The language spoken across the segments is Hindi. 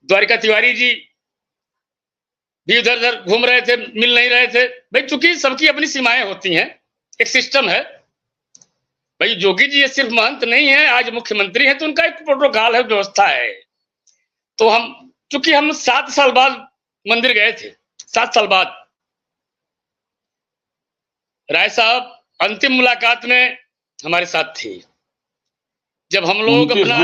द्वारिका तिवारी जी भी उधर उधर घूम रहे थे, मिल नहीं रहे थे। भाई चूंकि सबकी अपनी सीमाएं होती हैं, एक सिस्टम है। भाई योगी जी ये सिर्फ महंत नहीं है, आज मुख्यमंत्री हैं तो उनका एक प्रोटोकॉल है, व्यवस्था है। तो चूंकि हम 7 साल बाद मंदिर गए थे, 7 साल बाद राय साहब अंतिम मुलाकात में हमारे साथ थे। जब हम लोग अपना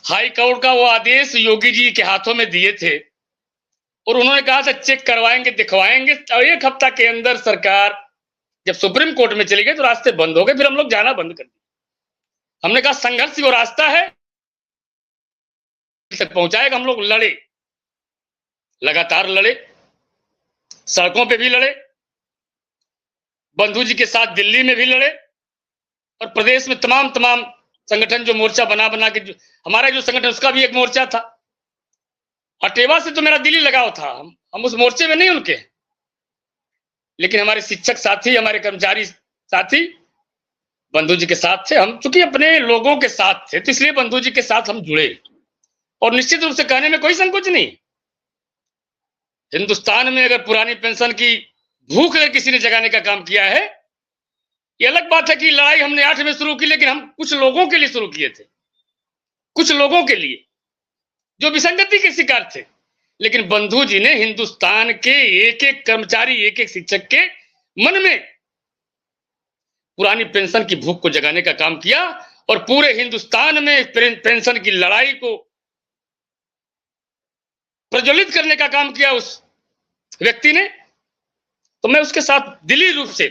हाई कोर्ट का वो आदेश योगी जी के हाथों में दिए थे और उन्होंने कहा था चेक करवाएंगे, दिखवाएंगे, और 1 हफ्ता के अंदर सरकार जब सुप्रीम कोर्ट में चली गई तो रास्ते बंद हो गए। फिर हम लोग जाना बंद कर दिया। हमने कहा संघर्ष वो रास्ता है तक पहुंचाएगा। हम लोग लड़े, लगातार लड़े, सड़कों पे भी लड़े, बंधु जी के साथ दिल्ली में भी लड़े, और प्रदेश में तमाम संगठन जो मोर्चा बना के, हमारा जो संगठन उसका भी एक मोर्चा था। अटेवा से तो मेरा दिल्ली लगाव था, हम उस मोर्चे में नहीं उनके, लेकिन हमारे शिक्षक साथी, हमारे कर्मचारी साथी बंधु जी के साथ थे। हम चूंकि अपने लोगों के साथ थे तो इसलिए बंधु जी के साथ हम जुड़े, और निश्चित रूप से कहने में कोई संकोच नहीं। हिंदुस्तान में अगर पुरानी पेंशन की भूख अगर किसी ने जगाने का काम किया है, ये अलग बात है कि लड़ाई हमने 8 में शुरू की, लेकिन हम कुछ लोगों के लिए शुरू किए थे, कुछ लोगों के लिए जो विसंगति के शिकार थे। लेकिन बंधु जी ने हिंदुस्तान के एक एक कर्मचारी, एक एक शिक्षक के मन में पुरानी पेंशन की भूख को जगाने का काम किया, और पूरे हिंदुस्तान में पेंशन की लड़ाई को प्रज्वलित करने का काम किया उस व्यक्ति ने। तो मैं उसके साथ दिली रूप से,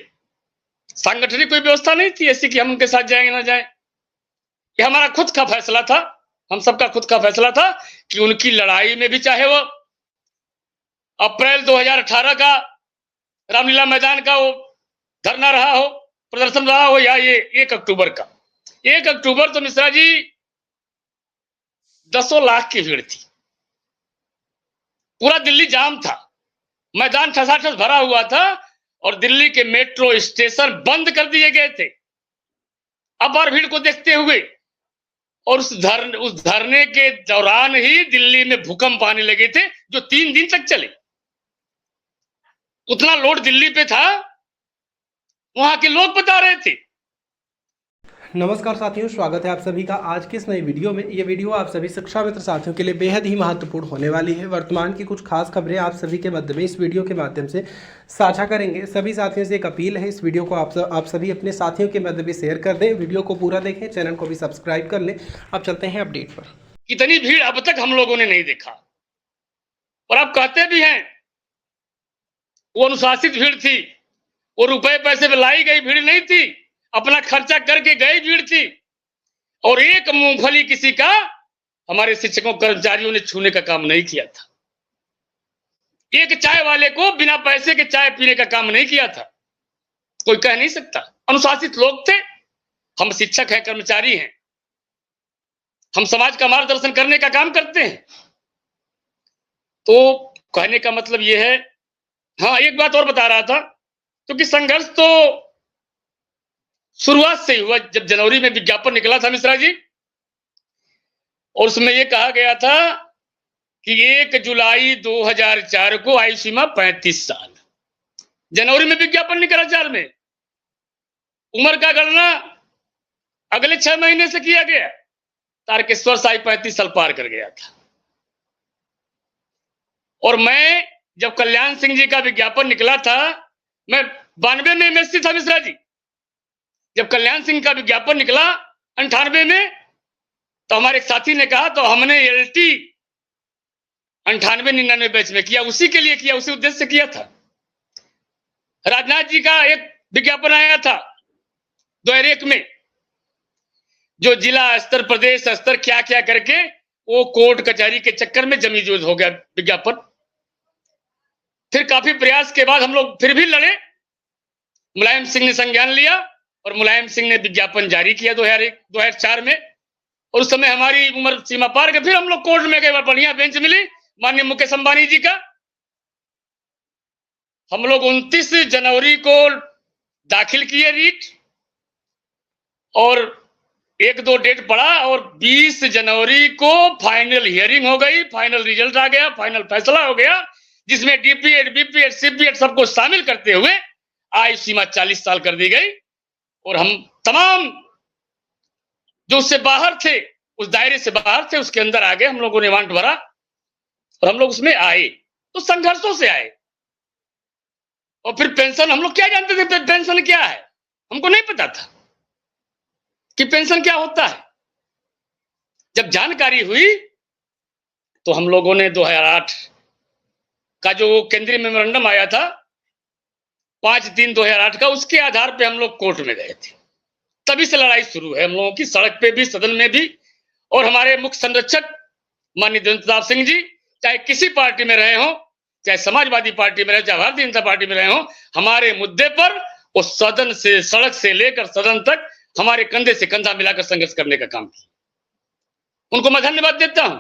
सांगठनिक कोई व्यवस्था नहीं थी ऐसी कि हम उनके साथ जाएंगे ना जाए, ये हमारा खुद का फैसला था, हम सबका खुद का फैसला था कि उनकी लड़ाई में भी, चाहे वो अप्रैल 2018 का रामलीला मैदान का वो धरना रहा हो, प्रदर्शन रहा हो, या ये 1 अक्टूबर का। 1 अक्टूबर तो मिश्रा जी 10 लाख की भीड़ थी, पूरा दिल्ली जाम था, मैदान ठसाठस भरा हुआ था, और दिल्ली के मेट्रो स्टेशन बंद कर दिए गए थे अपार भीड़ को देखते हुए। और उस धरने के दौरान ही दिल्ली में भूकंप आने लगे थे जो 3 दिन तक चले। उतना लोड दिल्ली पे था, वहां के लोग बता रहे थे। नमस्कार साथियों, स्वागत है आप सभी का आज की इस नई वीडियो में। ये वीडियो आप सभी शिक्षा मित्र साथियों के लिए बेहद ही महत्वपूर्ण होने वाली है। वर्तमान की कुछ खास खबरें आप सभी के मध्य में इस वीडियो के माध्यम से साझा करेंगे। सभी साथियों से एक अपील है, इस वीडियो को आप सभी अपने साथियों के मध्य में शेयर कर दें, वीडियो को पूरा देखें, चैनल को भी सब्सक्राइब कर लें। अब चलते हैं अपडेट पर। इतनी भीड़ अब तक हम लोगों ने नहीं देखा, और आप कहते भी हैं वो अनुशासित भीड़ थी, वो रुपए पैसे में लाई गई भीड़ नहीं थी, अपना खर्चा करके गई भीड़ थी। और एक मूंगफली किसी का हमारे शिक्षकों कर्मचारियों ने छूने का काम नहीं किया था। एक चाय वाले को बिना पैसे के चाय पीने का काम नहीं किया था। कोई कह नहीं सकता, अनुशासित लोग थे। हम शिक्षक हैं, कर्मचारी हैं, हम समाज का मार्गदर्शन करने का काम करते हैं। तो कहने का मतलब यह है। हाँ, एक बात और बता रहा था, क्योंकि संघर्ष तो शुरुआत से ही हुआ। जब जनवरी में विज्ञापन निकला था मिश्रा जी, और उसमें यह कहा गया था कि 1 जुलाई 2004 को आयु सीमा 35 साल। जनवरी में विज्ञापन निकला 4 में। उम्र का गणना अगले 6 महीने से किया गया। तारकेश्वर साई 35 साल पार कर गया था। और मैं जब कल्याण सिंह जी का विज्ञापन निकला था, मैं 92 में एमएससी था मिश्रा जी। जब कल्याण सिंह का विज्ञापन निकला 98 में, तो हमारे एक साथी ने कहा, तो हमने एलटी 98-99 बैच में किया, उसी के लिए किया, उसी उद्देश्य से किया था। राजनाथ जी का एक विज्ञापन आया था 2001 में, जो जिला स्तर, प्रदेश स्तर, क्या क्या करके वो कोर्ट कचहरी के चक्कर में जमी जोज हो गया विज्ञापन। फिर काफी प्रयास के बाद हम लोग फिर भी लड़े। मुलायम सिंह ने संज्ञान लिया और मुलायम सिंह ने विज्ञापन जारी किया 2004 में। और उस समय हमारी उम्र सीमा पार गई। फिर हम लोग कोर्ट में गए, बढ़िया बेंच मिली माननीय मुकेश अंबानी जी का। हम लोग 29 जनवरी को दाखिल किए रीट, और 1-2 डेट पड़ा और 20 जनवरी को फाइनल हियरिंग हो गई, फाइनल रिजल्ट आ गया, फाइनल फैसला हो गया, जिसमें डीपीएड, बीपीएड, सीपीएड सबको शामिल करते हुए आयु सीमा 40 साल कर दी गई। और हम तमाम जो उससे बाहर थे, उस दायरे से बाहर थे, उसके अंदर आ गए। हम लोगों ने वांट भरा और हम लोग उसमें आए, तो संघर्षों से आए। और फिर पेंशन, हम लोग क्या जानते थे पेंशन क्या है? हमको नहीं पता था कि पेंशन क्या होता है। जब जानकारी हुई तो हम लोगों ने 2008 का जो केंद्रीय मेमोरेंडम आया था 5/3/2008 का, उसके आधार पे हम लोग कोर्ट में गए थे। तभी से लड़ाई शुरू है हम लोगों की, सड़क पे भी, सदन में भी। और हमारे मुख्य संरक्षक माननीय देवेंद्र प्रताप सिंह जी, चाहे किसी पार्टी में रहे हो, चाहे समाजवादी पार्टी में रहे, चाहे भारतीय जनता पार्टी में रहे हो, हमारे मुद्दे पर वो सदन से, सड़क से लेकर सदन तक हमारे कंधे से कंधा मिलाकर संघर्ष करने का काम किया। उनको मैं धन्यवाद देता हूं।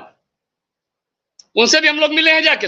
उनसे भी हम लोग मिले हैं जाके।